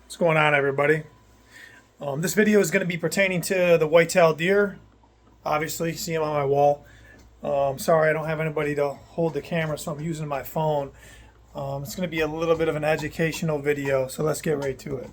What's going on, everybody? This video is going to be pertaining to the whitetail deer. Obviously, see them on my wall. Sorry, I don't have anybody to hold the camera, so I'm using my phone. It's going to be a little bit of an educational video, so let's get right to it.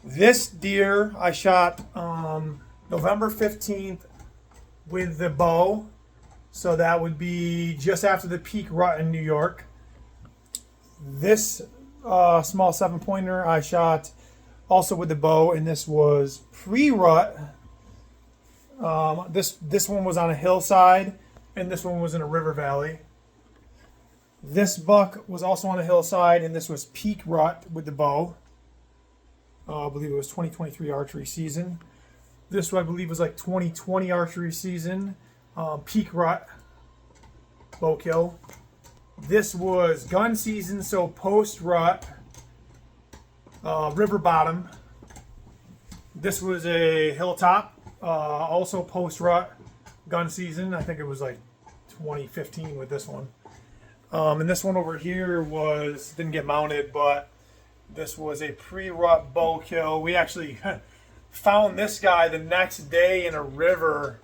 This deer I shot November 15th with the bow, so that would be just after the peak rut in New York. This small 7-pointer I shot also with the bow, and this was pre-rut. This one was on a hillside, and this one was in a river valley. This buck was also on a hillside, and this was peak rut with the bow. I believe it was 2023 archery season. This one I believe was like 2020 archery season, peak rut, bow kill. This was gun season, so post rut, river bottom. This was a hilltop, also post rut, gun season. I think it was like 2015 with this one. And this one over here didn't get mounted, but this was a pre-rut bow kill. We actually found this guy the next day in a river,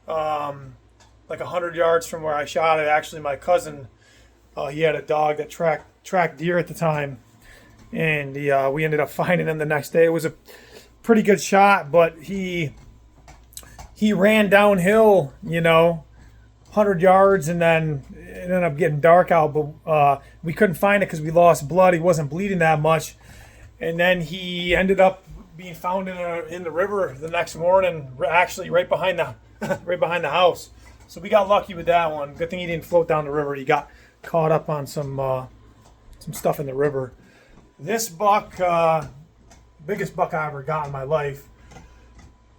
like 100 yards from where I shot it. Actually, my cousin, he had a dog that tracked deer at the time, and we ended up finding him the next day. It was a pretty good shot, but he ran downhill, 100 yards, and then it ended up getting dark out. But we couldn't find it because we lost blood. He wasn't bleeding that much, and then he ended up being found in the river the next morning, actually right behind the house. So we got lucky with that one. Good thing he didn't float down the river. He got caught up on some stuff in the river. This buck, biggest buck I ever got in my life.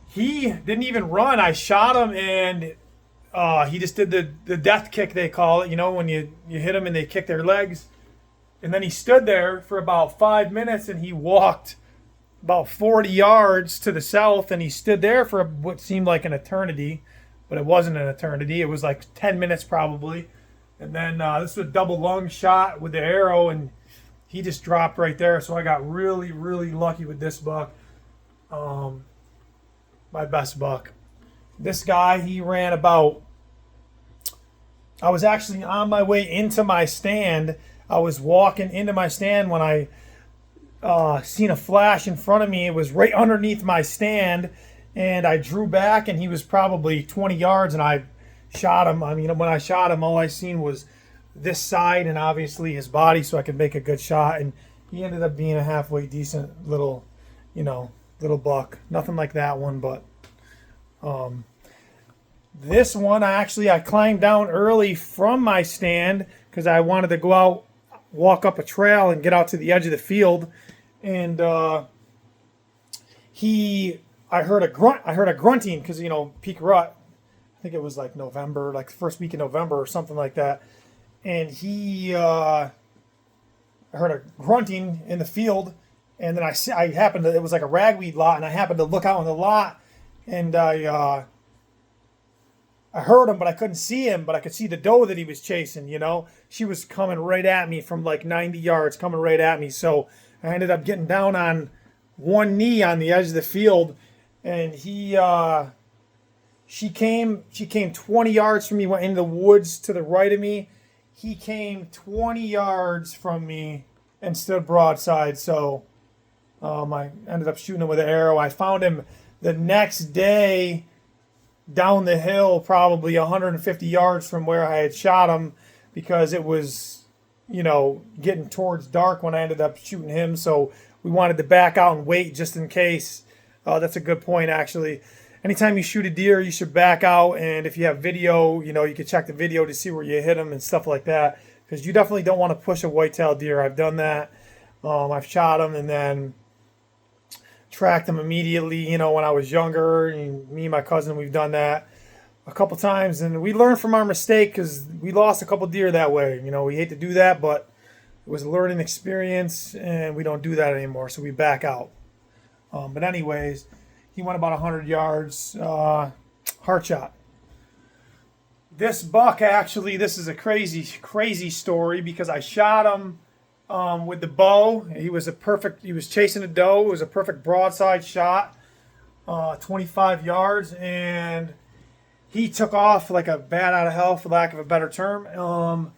He didn't even run. I shot him, and he just did the death kick, they call it. When you hit them and they kick their legs. And then he stood there for about 5 minutes, and he walked about 40 yards to the south, and he stood there for what seemed like an eternity, but it wasn't an eternity. It was like 10 minutes probably. And then this was a double lung shot with the arrow, and he just dropped right there. So I got really, really lucky with this buck. My best buck. This guy, he ran about... I was actually on my way into my stand. I was walking into my stand when I seen a flash in front of me. It was right underneath my stand, and I drew back, and he was probably 20 yards, and I shot him. I mean, when I shot him, all I seen was this side and obviously his body, so I could make a good shot. And he ended up being a halfway decent little buck. Nothing like that one, but this one I climbed down early from my stand because I wanted to go out, walk up a trail, and get out to the edge of the field. And I heard a grunting because peak rut. I think it was like November, like the first week in November or something like that. And I heard a grunting in the field, and then I happened to, it was like a ragweed lot, and I happened to look out on the lot, and I heard him, but I couldn't see him, but I could see the doe that he was chasing, She was coming right at me from like 90 yards, coming right at me. So I ended up getting down on one knee on the edge of the field, and she came 20 yards from me, went into the woods to the right of me. He came 20 yards from me and stood broadside. So I ended up shooting him with an arrow. I found him the next day down the hill, probably 150 yards from where I had shot him, because it was, getting towards dark when I ended up shooting him. So we wanted to back out and wait just in case. That's a good point, actually. Anytime you shoot a deer, you should back out, and if you have video, you can check the video to see where you hit them and stuff like that, because you definitely don't want to push a whitetail deer. I've done that. I've shot them and then tracked them immediately, when I was younger. And me and my cousin, we've done that a couple times, and we learned from our mistake because we lost a couple deer that way. We hate to do that, but it was a learning experience, and we don't do that anymore, so we back out. But anyways, he went about 100 yards, heart shot. This buck, actually, this is a crazy, crazy story, because I shot him with the bow. He was chasing a doe. It was a perfect broadside shot, 25 yards, and he took off like a bat out of hell, for lack of a better term.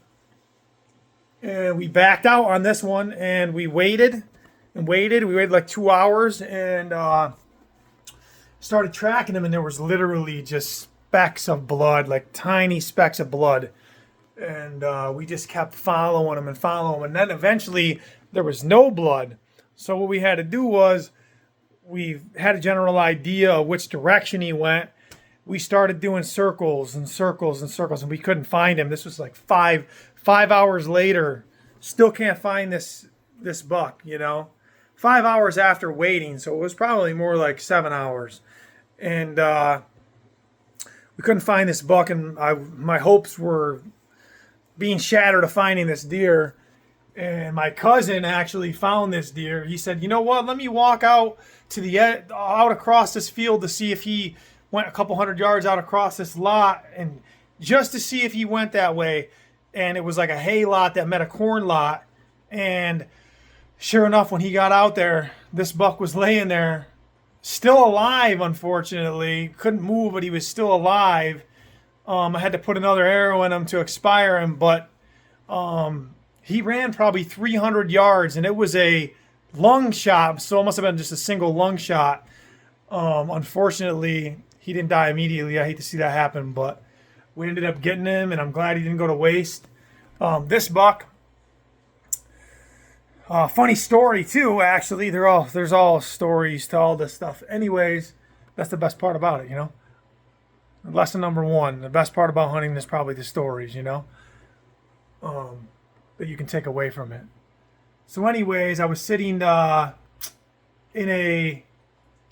And we backed out on this one, and we waited and waited. We waited like 2 hours, and started tracking him, and there was literally just specks of blood, like tiny specks of blood. And we just kept following him, and then eventually there was no blood. So what we had to do was, we had a general idea of which direction he went. We started doing circles and circles and circles, and we couldn't find him. This was like five hours later. Still can't find this buck, 5 hours after waiting, so it was probably more like 7 hours. And we couldn't find this buck, and my hopes were being shattered of finding this deer. And my cousin actually found this deer. He said, "You know what? Let me walk out out across this field to see if he went a couple hundred yards out across this lot, and just to see if he went that way." And it was like a hay lot that met a corn lot. And sure enough, when he got out there, this buck was laying there, still alive, unfortunately. Couldn't move, but he was still alive. I had to put another arrow in him to expire him, but he ran probably 300 yards, and it was a lung shot, so it must have been just a single lung shot. Unfortunately, he didn't die immediately. I hate to see that happen, but we ended up getting him, and I'm glad he didn't go to waste. This buck, funny story too, actually. There's all stories to all this stuff. Anyways, that's the best part about it, Lesson number one, the best part about hunting is probably the stories, that you can take away from it. So anyways, I was sitting in a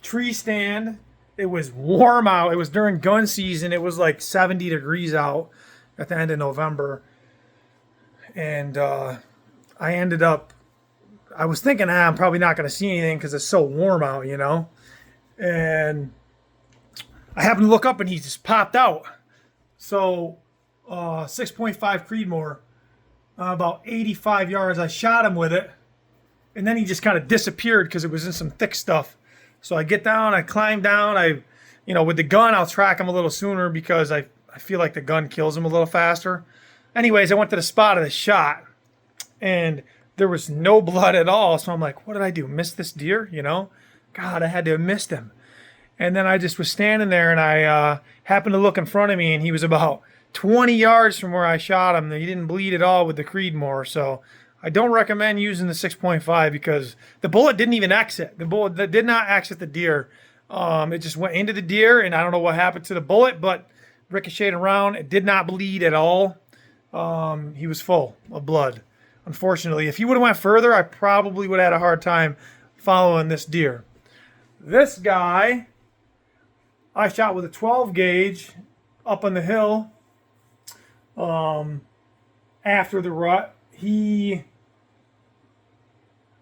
tree stand. It was warm out. It was during gun season. It was like 70 degrees out at the end of November. And I was thinking, I'm probably not going to see anything because it's so warm out, And I happened to look up, and he just popped out. So 6.5 Creedmoor, about 85 yards. I shot him with it, and then he just kind of disappeared because it was in some thick stuff. So I get down, I climb down. With the gun, I'll track him a little sooner because I feel like the gun kills him a little faster. Anyways, I went to the spot of the shot, and there was no blood at all. So I'm like, what did I do? Miss this deer? God, I had to have missed him. And then I just was standing there, and I happened to look in front of me, and he was about 20 yards from where I shot him. He didn't bleed at all with the Creedmoor. So I don't recommend using the 6.5 because the bullet didn't even exit. The bullet that did not exit the deer. It just went into the deer, and I don't know what happened to the bullet, but ricocheted around. It did not bleed at all. He was full of blood. Unfortunately, if he would have went further, I probably would have had a hard time following this deer. This guy, I shot with a 12 gauge up on the hill after the rut. He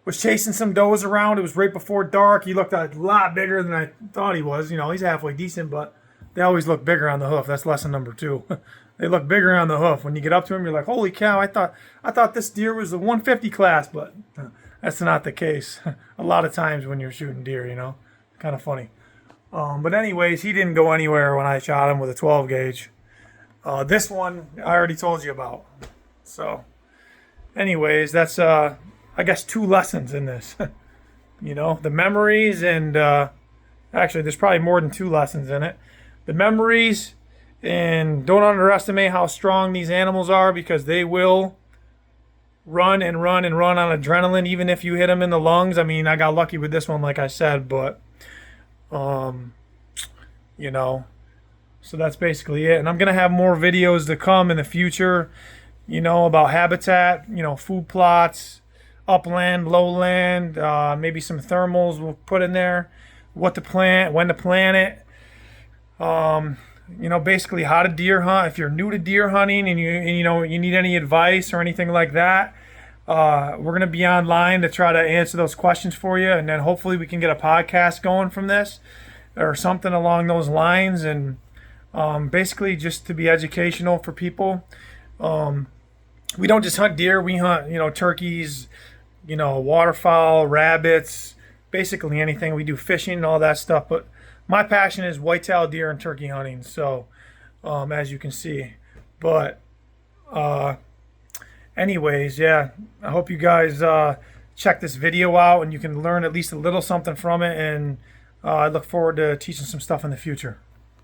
was chasing some does around. It was right before dark. He looked a lot bigger than I thought he was. He's halfway decent, but they always look bigger on the hoof. That's lesson number 2. They look bigger on the hoof. When you get up to him, you're like, holy cow, I thought this deer was the 150 class, but that's not the case. A lot of times when you're shooting deer, kind of funny. But anyways, he didn't go anywhere when I shot him with a 12 gauge. This one I already told you about. So anyways, that's I guess 2 lessons in this. The memories, and actually there's probably more than 2 lessons in it. The memories, and don't underestimate how strong these animals are, because they will run and run and run on adrenaline even if you hit them in the lungs. I mean, I got lucky with this one, like I said, but so that's basically it. And I'm going to have more videos to come in the future, about habitat, food plots, upland, lowland, maybe some thermals we'll put in there, what to plant, when to plant it, basically how to deer hunt. If you're new to deer hunting and you need any advice or anything like that, we're going to be online to try to answer those questions for you, and then hopefully we can get a podcast going from this or something along those lines, and basically just to be educational for people. we don't just hunt deer. We hunt, turkeys, waterfowl, rabbits, basically anything. We do fishing and all that stuff. But my passion is whitetail deer and turkey hunting. So, as you can see, but anyways, yeah, I hope you guys check this video out and you can learn at least a little something from it. And I look forward to teaching some stuff in the future.